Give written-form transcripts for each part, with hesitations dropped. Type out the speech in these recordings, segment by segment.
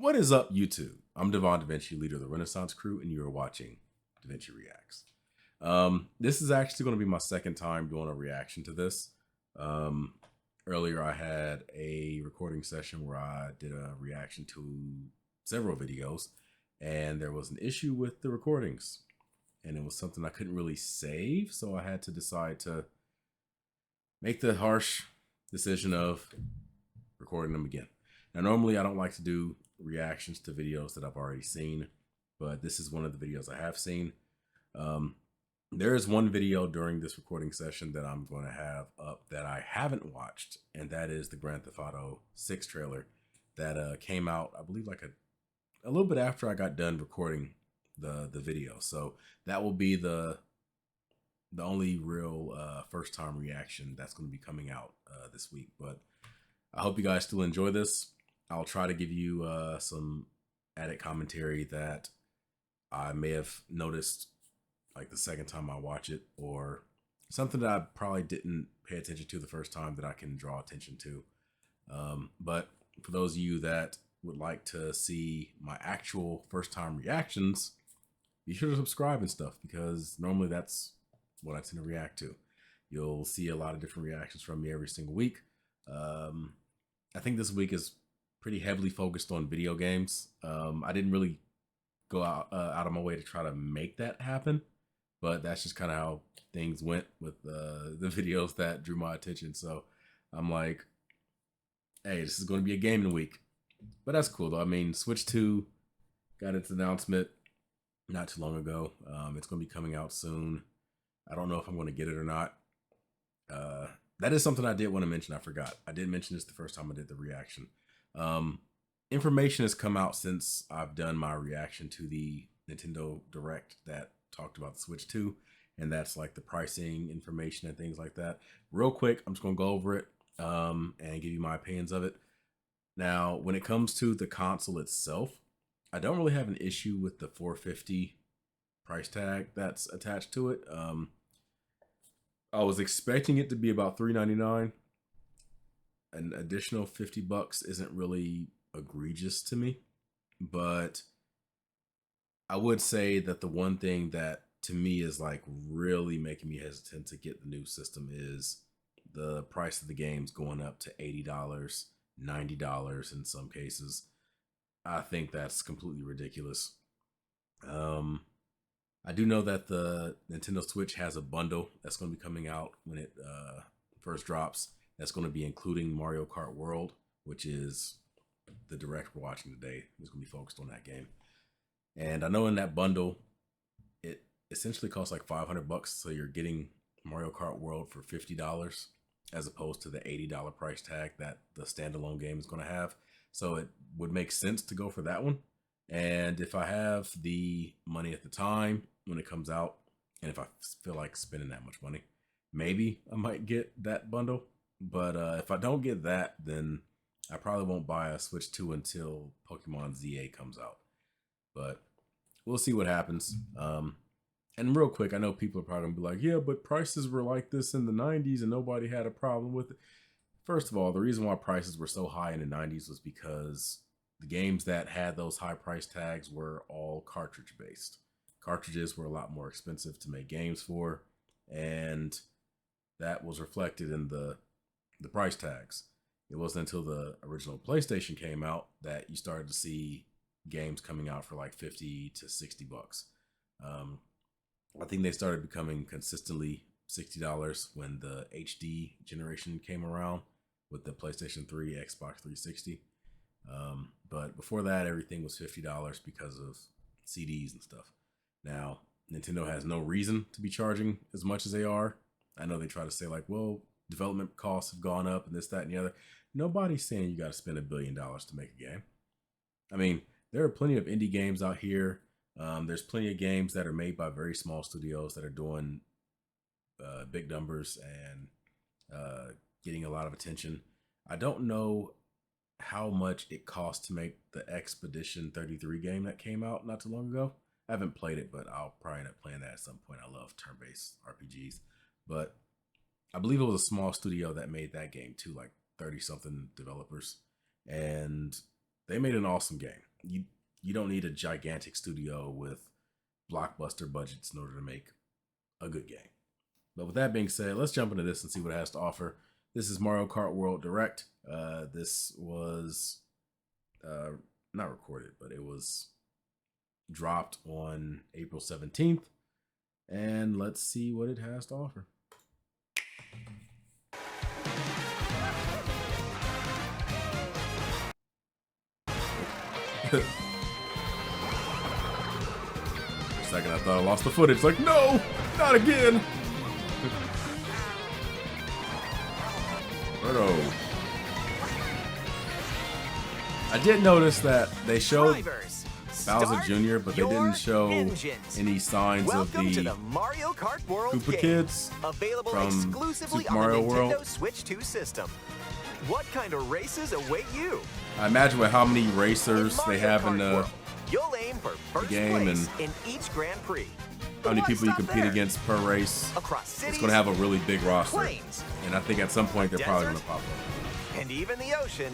What is up, YouTube? I'm Devon DaVinci, leader of the Renaissance crew, and you are watching DaVinci Reacts. This is actually going to be my second time doing a reaction to this. Earlier, I had a recording session where I did a reaction to several videos, and there was an issue with the recordings, and it was something I couldn't really save, so I had to decide to make the harsh decision of recording them again. Now, normally I don't like to do reactions to videos that I've already seen, but this is one of the videos I have seen. There is one video during this recording session that I'm going to have up that I haven't watched, and that is the Grand Theft Auto 6 trailer that came out, I believe, like a little bit after I got done recording the video. So that will be the only real first time reaction that's going to be coming out this week. But I hope you guys still enjoy this. I'll try to give you some added commentary that I may have noticed like the second time I watch it, or something that I probably didn't pay attention to the first time that I can draw attention to. But for those of you that would like to see my actual first time reactions, be sure to subscribe and stuff, because normally that's what I tend to react to. You'll see a lot of different reactions from me every single week. I think this week is pretty heavily focused on video games. I didn't really go out of my way to try to make that happen, but that's just kind of how things went with the videos that drew my attention. So I'm like, hey, this is going to be a gaming week. But that's cool though. I mean, Switch 2 got its announcement not too long ago. It's going to be coming out soon. I don't know if I'm going to get it or not. That is something I did want to mention. I forgot. I did mention this the first time I did the reaction. Information has come out since I've done my reaction to the Nintendo Direct that talked about the Switch 2, and that's like the pricing information and things like that. Real quick, I'm just going to go over it and give you my opinions of it. Now, when it comes to the console itself, I don't really have an issue with the $450 price tag that's attached to it. I was expecting it to be about $399. An additional $50 isn't really egregious to me, but I would say that the one thing that to me is like really making me hesitant to get the new system is the price of the games going up to $80, $90 in some cases. I think that's completely ridiculous. I do know that the Nintendo Switch has a bundle that's going to be coming out when it first drops. That's going to be including Mario Kart World, which is the direct we're watching today. It's going to be focused on that game. And I know in that bundle, it essentially costs like $500. So you're getting Mario Kart World for $50 as opposed to the $80 price tag that the standalone game is going to have. So it would make sense to go for that one. And if I have the money at the time when it comes out, and if I feel like spending that much money, maybe I might get that bundle. But if I don't get that, then I probably won't buy a Switch 2 until Pokemon ZA comes out. But we'll see what happens. And real quick, I know people are probably going to be like, yeah, but prices were like this in the 90s and nobody had a problem with it. First of all, the reason why prices were so high in the 90s was because the games that had those high price tags were all cartridge based. Cartridges were a lot more expensive to make games for, and that was reflected in the price tags. It wasn't until the original PlayStation came out that you started to see games coming out for like $50 to $60. I think they started becoming consistently $60 when the HD generation came around with the PlayStation 3, Xbox 360. But before that, everything was $50 because of CDs and stuff. Now, Nintendo has no reason to be charging as much as they are. I know they try to say like, well, development costs have gone up and this, that, and the other. Nobody's saying you got to spend $1 billion to make a game. I mean, there are plenty of indie games out here. There's plenty of games that are made by very small studios that are doing big numbers and getting a lot of attention. I don't know how much it costs to make the Expedition 33 game that came out not too long ago. I haven't played it, but I'll probably end up playing that at some point. I love turn-based RPGs. But I believe it was a small studio that made that game too, like 30-something developers. And they made an awesome game. you don't need a gigantic studio with blockbuster budgets in order to make a good game. But with that being said, let's jump into this and see what it has to offer. This is Mario Kart World Direct. This was not recorded, but it was dropped on April 17th. And let's see what it has to offer. For a second, I thought I lost the footage. Like, no, not again. Birdo. I did notice that they showed Bowser Jr., but they didn't show any signs of the Mario Kart World Koopa Kids available from exclusively Super Mario on the World. Nintendo Switch 2 system. What kind of races await you? I imagine with how many racers they have in the You'll aim for first game place and in each Grand Prix. how many But people you why stop compete there? against per race. Across It's cities, going to have a really big roster. plains, And I think at some point they're probably going to desert, pop up. and even the ocean,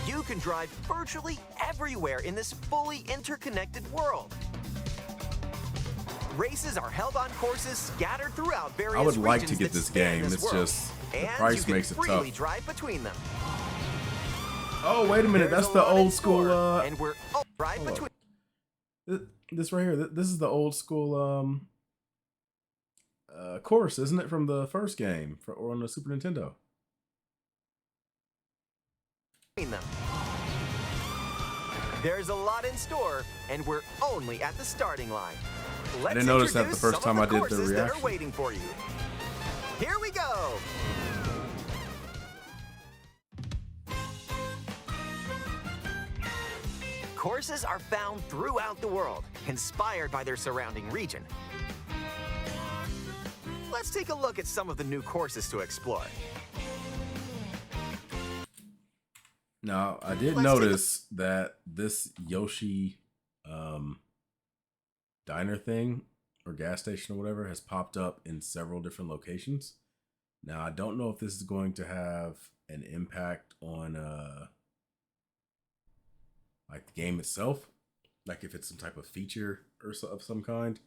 you can drive virtually everywhere in this fully interconnected world. Races are held on courses scattered throughout various I would like to regions get that this span game. this It's world. just the And price you can makes it freely tough. drive between them. Oh, wait a minute. There's That's a the lot in old school. store, and we're all drive hold between. This right here. This is the old school course, isn't it, from the first game or on the Super Nintendo? Them. There's a lot in store, and we're only at the starting line. Let's didn't notice that the introduce first some time of I did the courses that are reaction. waiting for you. Here we go. Courses are found throughout the world, inspired by their surrounding region. Let's take a look at some of the new courses to explore. Now, I did Let's notice that this Yoshi diner thing or gas station or whatever has popped up in several different locations. Now, I don't know if this is going to have an impact on like the game itself, like if it's some type of feature or of some kind.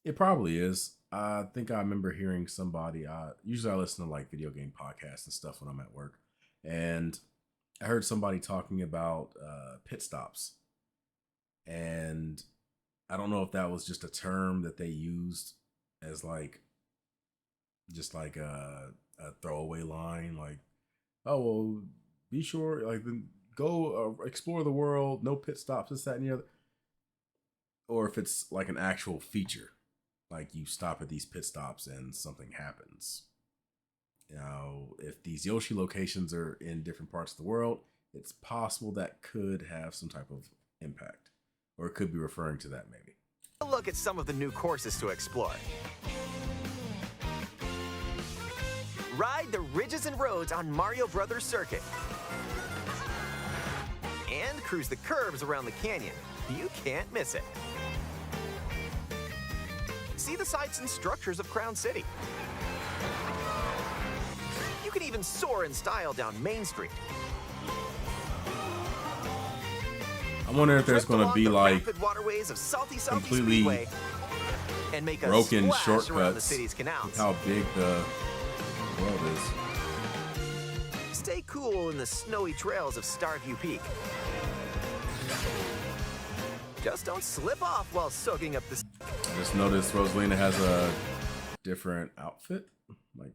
It probably is. I think I remember hearing somebody. Usually I listen to like video game podcasts and stuff when I'm at work, and I heard somebody talking about pit stops, and I don't know if that was just a term that they used as like just like a throwaway line, like, oh well, be sure like go explore the world, no pit stops, this, that, and the other, or if it's like an actual feature, like you stop at these pit stops and something happens. Now, if these Yoshi locations are in different parts of the world, it's possible that could have some type of impact, or it could be referring to that maybe. A look at some of the new courses to explore. Ride the ridges and roads on Mario Brothers Circuit. And cruise the curves around the canyon. You can't miss it. See the sights and structures of Crown City. You can even soar in style down Main Street. I'm wondering if there's Drift going to along be the like rapid waterways of Salty completely Speedway and make a broken splash around the shortcuts city's with canals. how big the world is. Stay cool in the snowy trails of Starview Peak. Just don't slip off while soaking up the... I just noticed Rosalina has a different outfit, like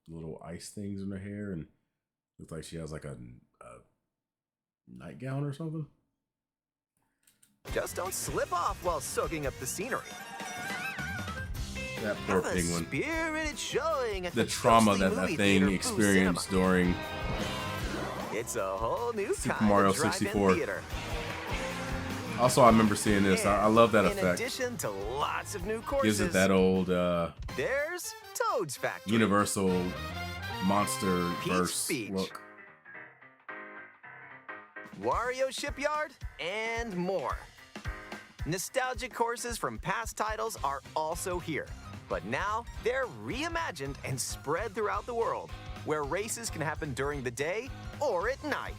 little ice things in her hair, and looks like she has like a nightgown or something. Just don't slip off while soaking up the scenery. That poor Have a penguin. spirited showing at The trauma Ghostly that Movie thing Theater, Boo experienced Cinema. during It's a whole new Super kind Mario of drive-in 64. theater. Also, I remember seeing this. I love that In effect. addition to lots of new courses, Gives it that old there's Toad's Factory. Universal monster Peach verse Beach. look. Wario Shipyard, and more. Nostalgic courses from past titles are also here, but now they're reimagined and spread throughout the world, where races can happen during the day or at night.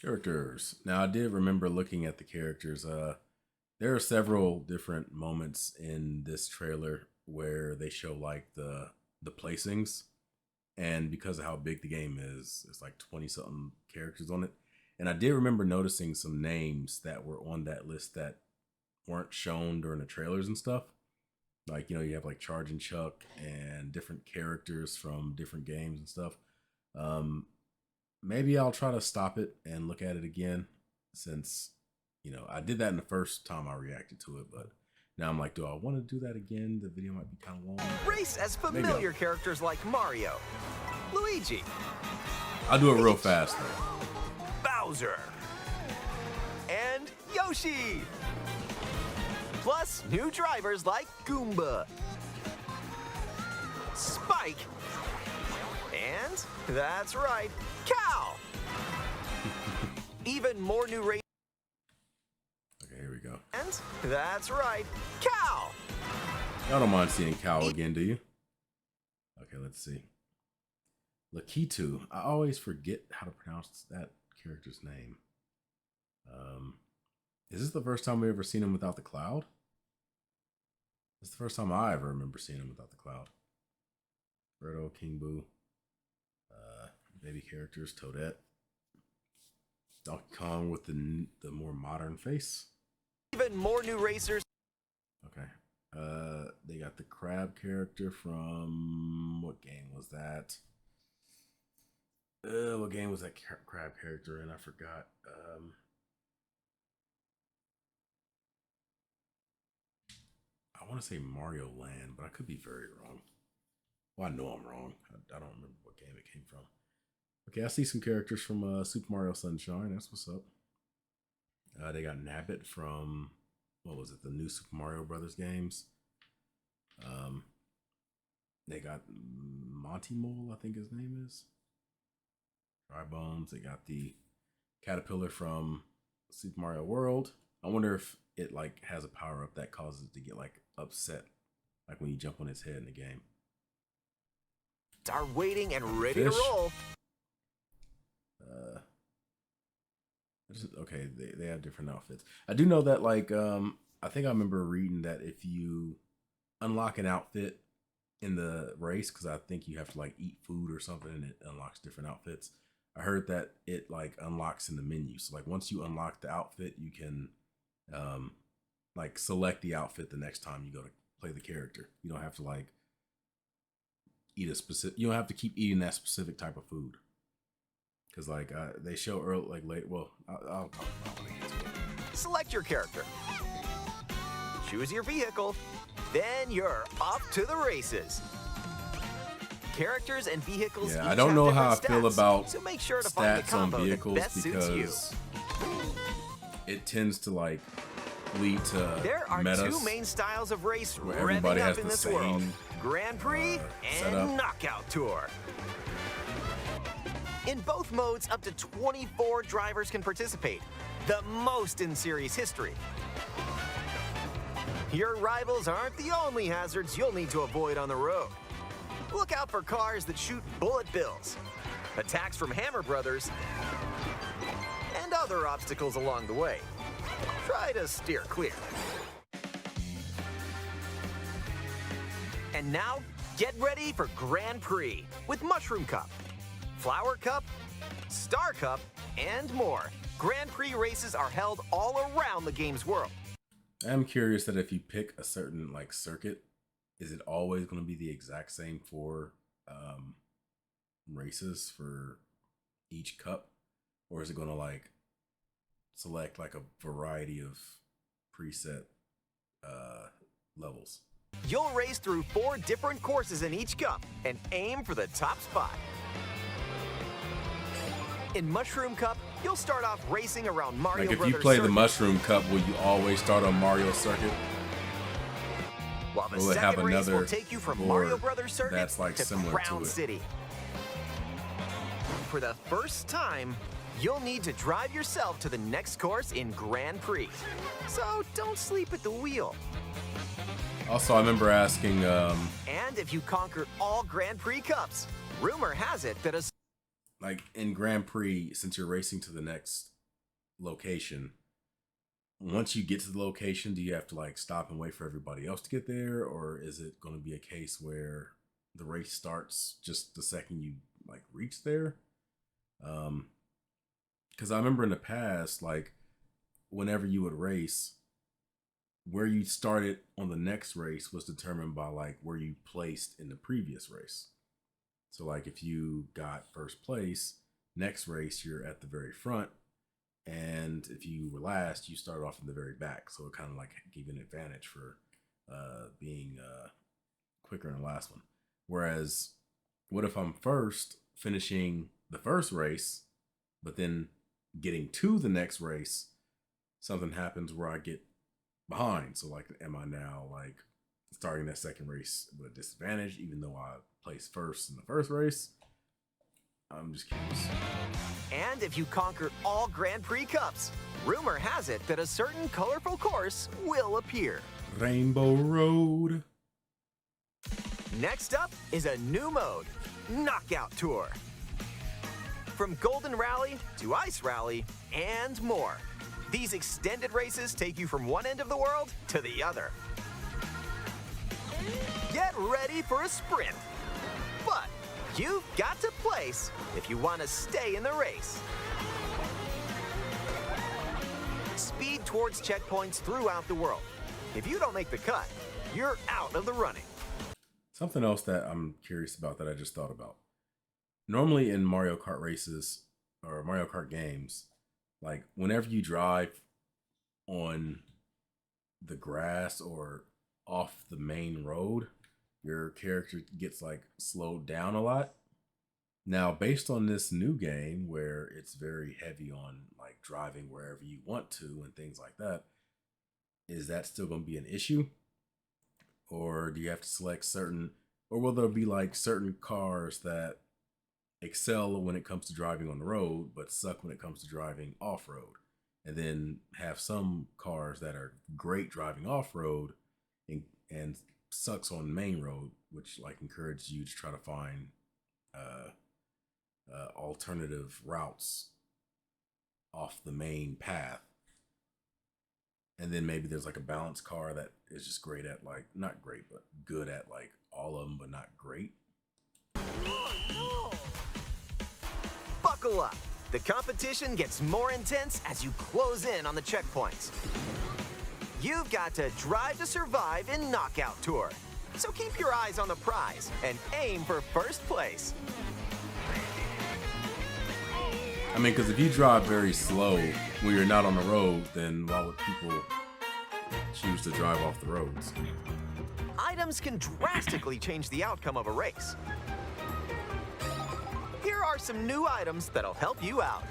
Characters. Now, I did remember looking at the characters. There are several different moments in this trailer where they show like the placings, and because of how big the game is, it's like 20 something characters on it. And I did remember noticing some names that were on that list that weren't shown during the trailers and stuff. Like, you know, you have like Charge and Chuck and different characters from different games and stuff. Maybe I'll try to stop it and look at it again, since, you know, I did that in the first time I reacted to it, but now I'm like, do I want to do that again? The video might be kind of long. Race as familiar characters like Mario, Luigi. I'll do it real fast though. Bowser, and Yoshi. Plus, new drivers like Goomba, Spike, and, that's right, Cow. Even more new races. Okay, here we go. And, that's right, Cow. Y'all don't mind seeing Cow again, do you? Okay, let's see. Lakitu. I always forget how to pronounce that character's name. Is this the first time we ever seen him without the cloud? This is the first time I ever remember seeing him without the cloud. Fredo, King Boo, baby characters, Toadette, Donkey Kong with the more modern face. Even more new racers. Okay. They got the crab character from, what game was that? What game was that crab character in? I forgot. I want to say Mario Land, but I could be very wrong. Well, I know I'm wrong. I don't remember what game it came from. Okay, I see some characters from Super Mario Sunshine. That's what's up. They got Nabbit from, what was it, the new Super Mario Brothers games. They got Monty Mole, I think his name is. Dry Bones. They got the caterpillar from Super Mario World. I wonder if it like has a power up that causes it to get like upset, like when you jump on its head in the game. Are waiting and ready to roll. Okay, they have different outfits. I do know that, like, I think I remember reading that if you unlock an outfit in the race, because I think you have to like eat food or something, and it unlocks different outfits. I heard that it like unlocks in the menu. So like once you unlock the outfit, you can like select the outfit the next time you go to play the character. You don't have to like eat a specific. You don't have to keep eating that specific type of food. Because like they show early, like late. Well, I'll get to it. Select your character. Choose your vehicle. Then you're off to the races. Characters and vehicles. Yeah, I don't know how I feel about so make sure to find the stats on combo vehicles that best suits you. because it tends to like lead to there are metas two main styles of race where revving everybody up has in the this world: same Grand Prix setup. and Knockout Tour. In both modes, up to 24 drivers can participate, the most in series history. Your rivals aren't the only hazards you'll need to avoid on the road. Look out for cars that shoot bullet bills, attacks from Hammer Brothers, and other obstacles along the way. Try to steer clear. And now, get ready for Grand Prix with Mushroom Cup, Flower Cup, Star Cup, and more. Grand Prix races are held all around the game's world. I'm curious that if you pick a certain like circuit, is it always going to be the exact same for races for each cup, or is it going to like select like a variety of preset levels? You'll race through 4 different courses in each cup and aim for the top spot. In Mushroom Cup, you'll start off racing around Mario Like if Brothers you play circuit, the Mushroom Cup, will you always start on Mario Circuit? while the will it have second race will another take you from board Mario Brothers circuit that's like to similar Crown to it? City. For the first time, you'll need to drive yourself to the next course in Grand Prix. So don't sleep at the wheel. Also, I remember asking, And if you conquer all Grand Prix Cups, rumor has it that a like in Grand Prix, since you're racing to the next location, once you get to the location, do you have to like stop and wait for everybody else to get there, or is it going to be a case where the race starts just the second you like reach there? Because I remember in the past, like whenever you would race, where you started on the next race was determined by like where you placed in the previous race. So like if you got first place, next race you're at the very front, and if you were last, you start off in the very back. So it kind of like gave you an advantage for being quicker in the last one. Whereas, what if I'm first, finishing the first race, but then getting to the next race, something happens where I get behind. So like, am I now like starting that second race with a disadvantage, even though I placed first in the first race? I'm just curious. And if you conquer all Grand Prix Cups, rumor has it that a certain colorful course will appear. Rainbow Road. Next up is a new mode, Knockout Tour. From Golden Rally to Ice Rally and more. These extended races take you from one end of the world to the other. Get ready for a sprint. But you've got to place if you want to stay in the race. Speed towards checkpoints throughout the world. If you don't make the cut, you're out of the running. Something else that I'm curious about that I just thought about. Normally in Mario Kart races or Mario Kart games, like whenever you drive on the grass or off the main road, your character gets like slowed down a lot. Now, based on this new game where it's very heavy on like driving wherever you want to and things like that, is that still going to be an issue? Or do you have to select certain, or will there be like certain cars that excel when it comes to driving on the road, but suck when it comes to driving off-road? And then have some cars that are great driving off-road and sucks on the main road, which like encourages you to try to find alternative routes off the main path. And then maybe there's like a balanced car that is just great at like, not great, but good at like all of them, but not great. Buckle up. The competition gets more intense as you close in on the checkpoints. You've got to drive to survive in Knockout Tour. So keep your eyes on the prize and aim for first place. I mean, because if you drive very slow when you're not on the road, then why would people choose to drive off the roads? Items can drastically change the outcome of a race. Here are some new items that'll help you out.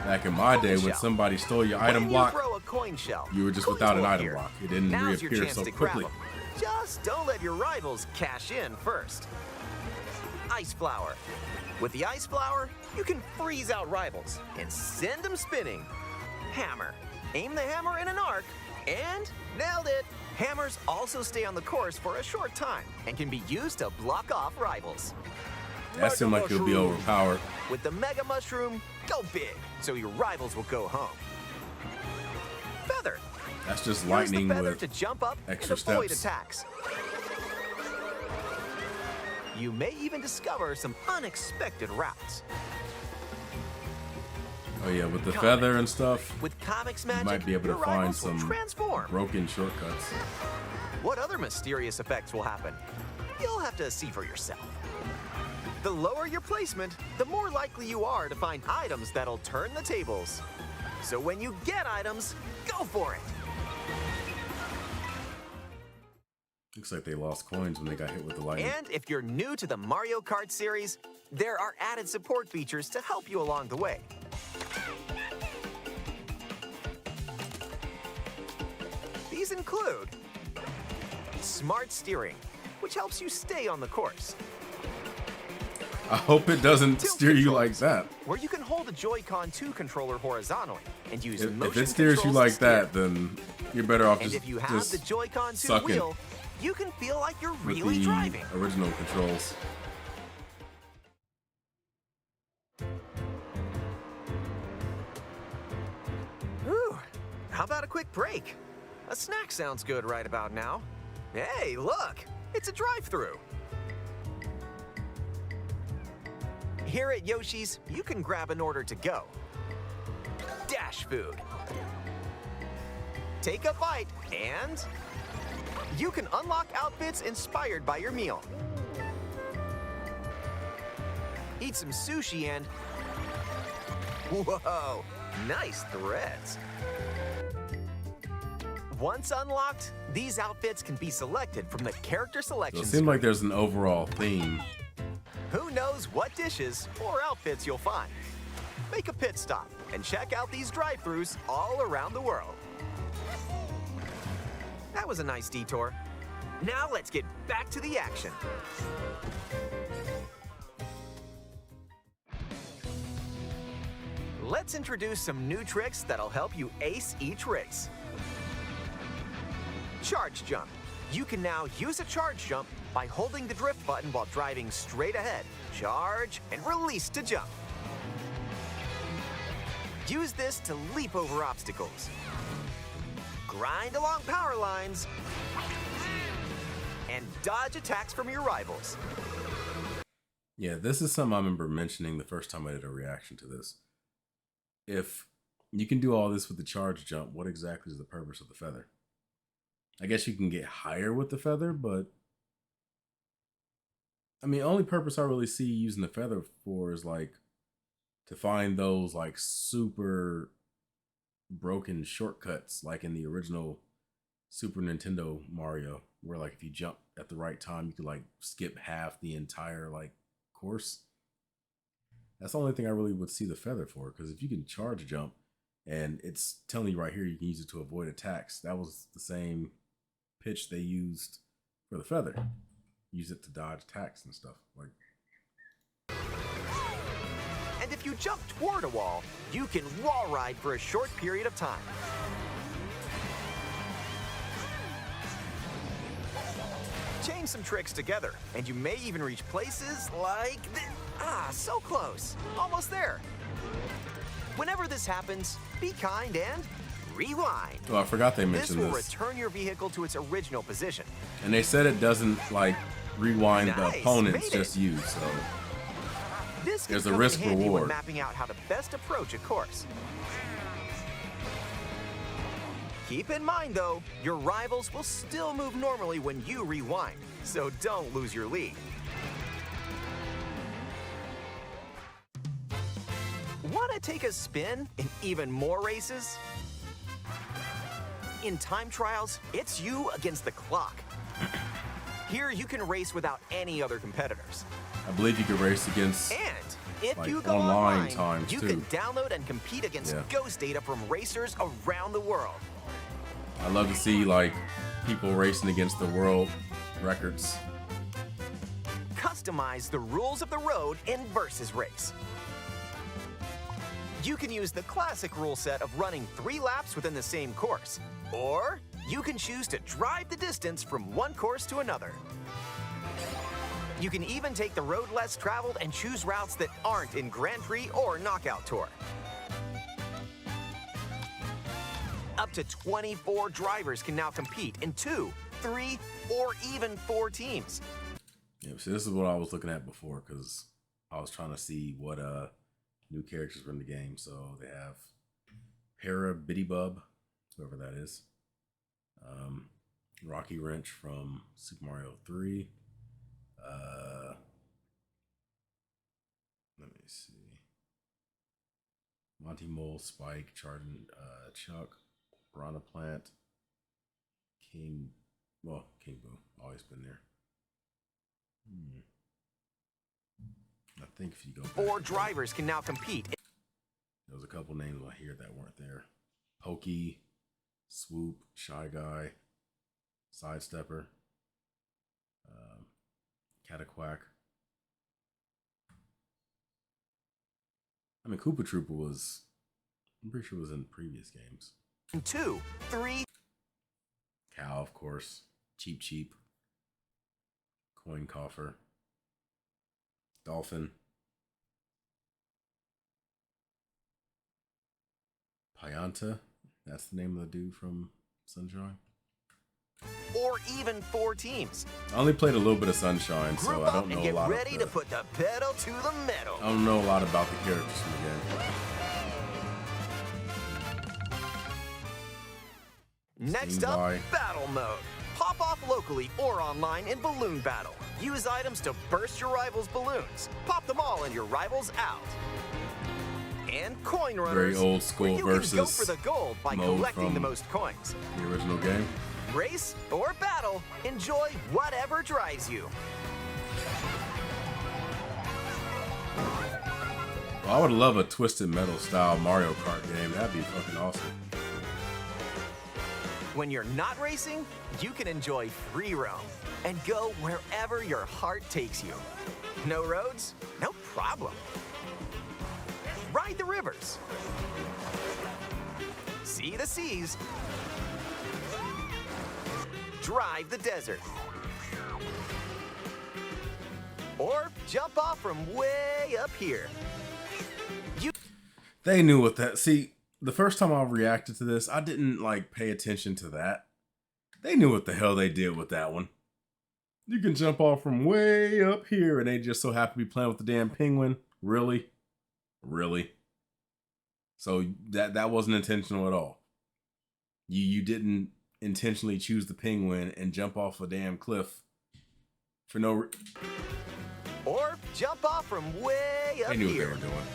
Back in my day, when somebody stole your item block, throw a coin shell, you were just without an item block. It didn't reappear so quickly. Just don't let your rivals cash in first. Ice Flower. With the Ice Flower, you can freeze out rivals and send them spinning. Hammer. Aim the hammer in an arc, and nailed it. Hammers also stay on the course for a short time and can be used to block off rivals. That seemed like it'll be overpowered. With the Mega Mushroom, go big, so your rivals will go home. Feather. That's just lightning with to jump up extra and avoid steps. Attacks. You may even discover some unexpected routes. Oh yeah, with the feather and stuff, with Comics you magic, might be able to find some transform. broken shortcuts. What other mysterious effects will happen? You'll have to see for yourself. The lower your placement, the more likely you are to find items that'll turn the tables. So when you get items, go for it. Looks like they lost coins when they got hit with the lightning. And if you're new to the Mario Kart series, there are added support features to help you along the way. These include smart steering, which helps you stay on the course. I hope it doesn't steer you like that. Where you can hold a Joy-Con 2 controller horizontally and use motion if it steers you like that, then you're better off and just if you have the Joy-Con 2 sucking wheel, you can feel like you're with really the driving. original controls. how about a quick break? A snack sounds good right about now. Hey, look! It's a drive-thru. Here at Yoshi's, you can grab an order to go. Dash food. Take a bite, and you can unlock outfits inspired by your meal. Eat some sushi and... Whoa! Nice threads. Once unlocked, these outfits can be selected from the character selection It screen. seems like there's an overall theme. Who knows what dishes or outfits you'll find? Make a pit stop and check out these drive-thrus all around the world. That was a nice detour. Now let's get back to the action. Let's introduce some new tricks that'll help you ace each race. Charge jump. You can now use a charge jump by holding the drift button while driving straight ahead. Charge and release to jump. Use this to leap over obstacles. Grind along power lines. And dodge attacks from your rivals. Yeah, this is something I remember mentioning the first time I did a reaction to this. If you can do all this with the charge jump, what exactly is the purpose of the feather? I guess you can get higher with the feather, but I mean, only purpose I really see using the feather for is like to find those like super broken shortcuts, like in the original Super Nintendo Mario, where like if you jump at the right time, you could like skip half the entire like course. That's the only thing I really would see the feather for, because if you can charge jump and it's telling you right here you can use it to avoid attacks, that was the same pitch they used for the feather. Use it to dodge attacks and stuff. Like, and if you jump toward a wall, you can wall ride for a short period of time. Chain some tricks together, and you may even reach places like this. Ah, so close. Almost there. Whenever this happens, be kind and rewind. oh, I forgot they This mentioned will this. return your vehicle to its original position. And they said it doesn't like rewind the Nice, opponents, made it. just you. So This can There's a come in risk handy when reward. mapping out how to best approach a course. Keep in mind, though, your rivals will still move normally when you rewind, so don't lose your lead. Want to take a spin in even more races? In time trials, it's you against the clock. Here, you can race without any other competitors. I believe you could race against. And if Like you go online online, times, you too. can download and compete against Yeah. ghost data from racers around the world. I love to see like people racing against the world records. Customize the rules of the road in Versus Race. You can use the classic rule set of running 3 laps within the same course, or you can choose to drive the distance from one course to another. You can even take the road less traveled and choose routes that aren't in Grand Prix or Knockout Tour. Up to 24 drivers can now compete in 2, 3, or even 4 teams. Yeah, so this is what I was looking at before, because I was trying to see what new characters were in the game. So they have Para Bitty Bub, whoever that is. Rocky Wrench from Super Mario 3. Let me see. Monty Mole, Spike, Charging Chuck, Piranha Plant, King Boo, always been there. I think if you go back, 4 drivers can now compete. there was a couple names I hear that weren't there. Pokey, Swoop, Shy Guy, Sidestepper, Cataquack. I mean, Koopa Troopa was, I'm pretty sure it was in previous games. 2, 3, Cow, of course. Cheep Cheep. Coin Coffer. Dolphin. Pyanta. That's the name of the dude from Sunshine. Or even 4 teams. I only played a little bit of Sunshine, so Group I up don't know and a get lot ready of to put the pedal to the metal. I don't know a lot about the characters from the game. Next up, by battle mode. Pop off locally or online in balloon battle. Use items to burst your rivals' balloons. Pop them all and your rivals out. And coin runners. Very old school where you versus can go for the gold by mode collecting the from most coins. the original game. Race or battle, enjoy whatever drives you. Well, I would love a Twisted Metal style Mario Kart game. That'd be fucking awesome. When you're not racing, you can enjoy free roam and go wherever your heart takes you. No roads? No problem. Ride the rivers. See the seas. Drive the desert. Or jump off from way up here. They knew what that. See, the first time I reacted to this, I didn't like pay attention to that. They knew what the hell they did with that one. You can jump off from way up here, and they just so happen to be playing with the damn penguin. Really? Really? So that wasn't intentional at all. You didn't intentionally choose the penguin and jump off a damn cliff for no. Or jump off from way up They knew here. what they were doing.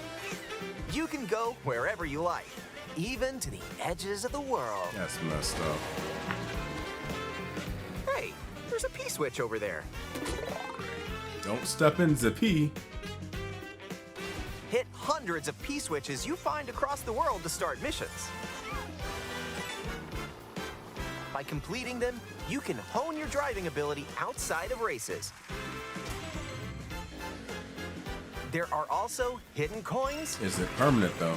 You can go wherever you like, even to the edges of the world. That's messed up. Hey, there's a P-switch over there. Don't step in the P. Hit hundreds of P-switches you find across the world to start missions. By completing them, you can hone your driving ability outside of races. There are also hidden coins. Is it permanent though?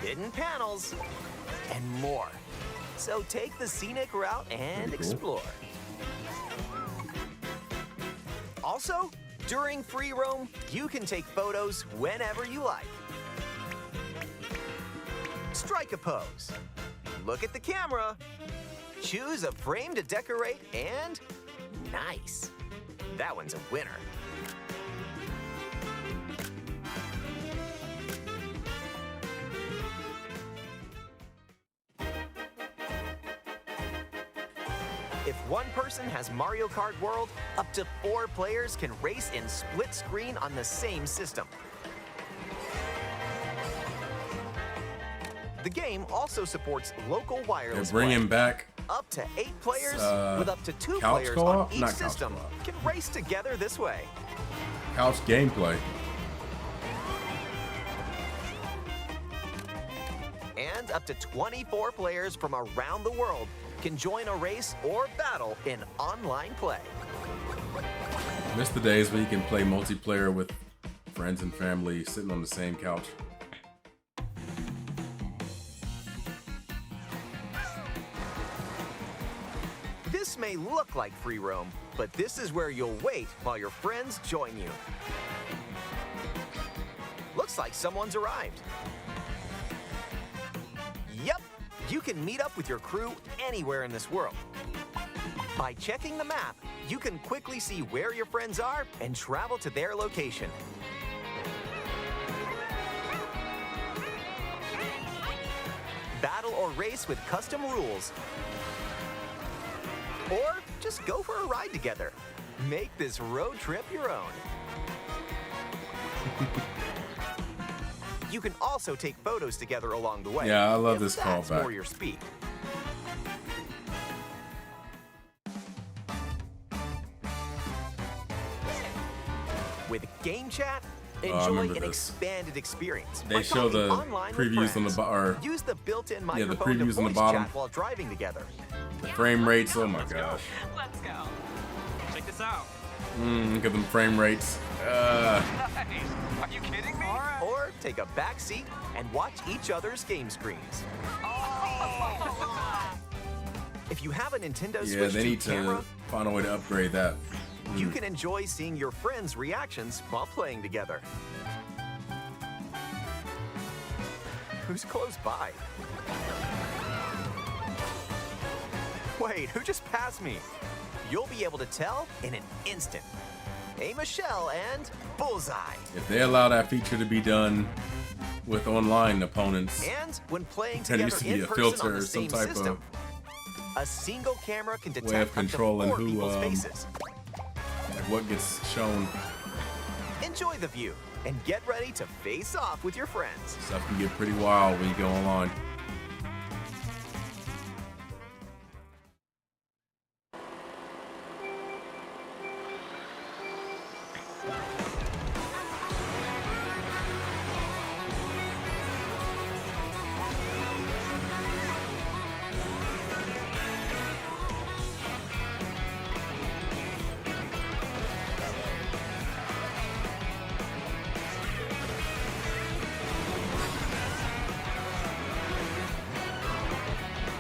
Hidden panels, and more. So take the scenic route and Pretty cool. explore. Also, during free roam, you can take photos whenever you like. Strike a pose. Look at the camera. Choose a frame to decorate and nice. That one's a winner. If one person has Mario Kart World, up to 4 players can race in split screen on the same system. The game also supports local wireless They're bringing play. back Up to 8 players with up to 2 couch players co-op? on each Not couch system co-op. can race together this way. couch gameplay. And up to 24 players from around the world can join a race or battle in online play. Miss the days when you can play multiplayer with friends and family sitting on the same couch. This may look like free roam, but this is where you'll wait while your friends join you. Looks like someone's arrived. Yep, you can meet up with your crew anywhere in this world. By checking the map, you can quickly see where your friends are and travel to their location. Battle or race with custom rules. Or just go for a ride together. Make this road trip your own. You can also take photos together along the way. Yeah, I love if this that's callback. more your speed. With Game Chat, I enjoy remember an this. expanded experience. They by show talking the online with previews on the friends. or Use the built-in the microphone to previews on the voice bottom. chat while driving together. the frame rates. Oh my gosh. Let's go. Check this out. Look at them frame rates. Nice. Are you kidding me? Or take a back seat and watch each other's game screens. If you have a Nintendo Yeah, Switch they 2 need to camera, find a way to upgrade that. you can enjoy seeing your friends' reactions while playing together. who's close by. Wait, who just passed me? You'll be able to tell in an instant. Aim a shell and bullseye. If they allow that feature to be done with online opponents, And when playing there together needs to be in a person filter on or the some same type system, a single camera can way of detect up to controlling 4 who, people's faces. like what gets shown. Enjoy the view and get ready to face off with your friends. Stuff can get pretty wild when you go online.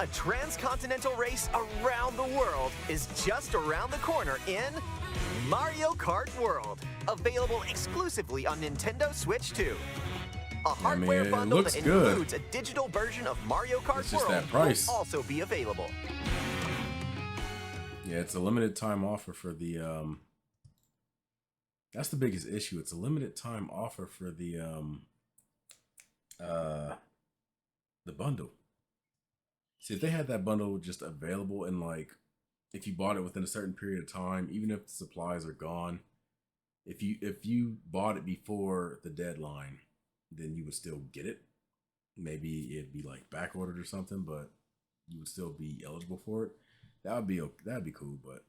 A transcontinental race around the world is just around the corner in Mario Kart World, available exclusively on Nintendo Switch 2. A hardware it bundle looks that good. includes a digital version of Mario Kart It's just World that price. will also be available. Yeah, it's a limited time offer for the that's the biggest issue. It's a limited time offer for the bundle. See, if they had that bundle just available and like if you bought it within a certain period of time, even if the supplies are gone, if you bought it before the deadline, then you would still get it. Maybe it'd be like back ordered or something, but you would still be eligible for it. That'd be cool, but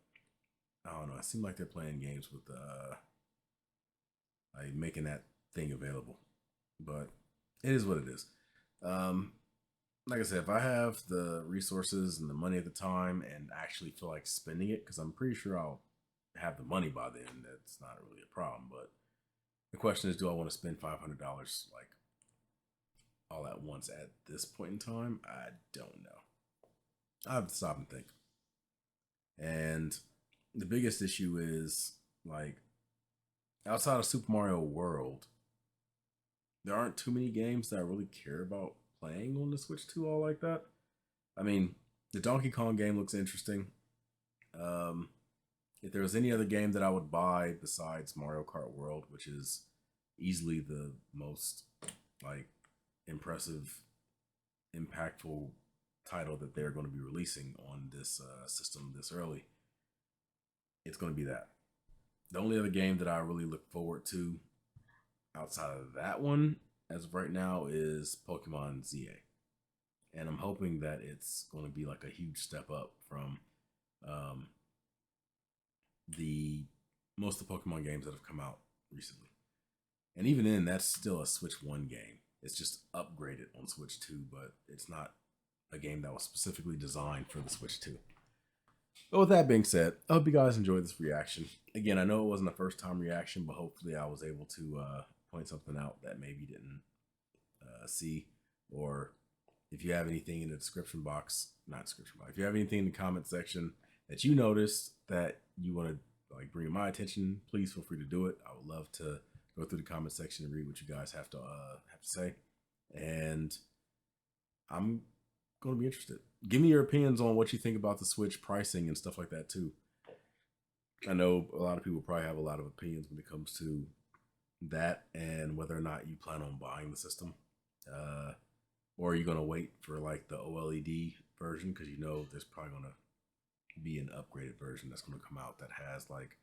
I don't know. It seemed like they're playing games with like making that thing available. But it is what it is. Like I said, if I have the resources and the money at the time and actually feel like spending it, because I'm pretty sure I'll have the money by then, that's not really a problem. But the question is, do I want to spend $500 like all at once at this point in time? I don't know. I have to stop and think. And the biggest issue is like outside of Super Mario World, there aren't too many games that I really care about playing on the Switch 2 all like that. I mean, the Donkey Kong game looks interesting. If there was any other game that I would buy besides Mario Kart World, which is easily the most like impressive, impactful title that they're going to be releasing on this system this early, it's going to be that. The only other game that I really look forward to outside of that one as of right now is Pokemon ZA. And I'm hoping that it's going to be like a huge step up from the most of the Pokemon games that have come out recently. And even then, that's still a Switch 1 game. It's just upgraded on Switch 2, but it's not a game that was specifically designed for the Switch 2. But with that being said, I hope you guys enjoyed this reaction. Again, I know it wasn't a first time reaction, but hopefully I was able to point something out that maybe you didn't see. Or if you have anything in the description box, not description box, if you have anything in the comment section that you noticed that you want to like bring to my attention, please feel free to do it. I would love to go through the comment section and read what you guys have to say. And I'm going to be interested. Give me your opinions on what you think about the Switch pricing and stuff like that too. I know a lot of people probably have a lot of opinions when it comes to that and whether or not you plan on buying the system. Or are you going to wait for like the OLED version? Because you know there's probably going to be an upgraded version that's going to come out that has like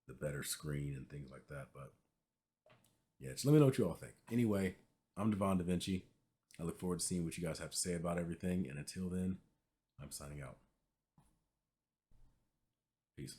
the better screen and things like that. But yeah, just let me know what you all think. Anyway, I'm Devon DaVinci. I look forward to seeing what you guys have to say about everything. And until then, I'm signing out. Peace.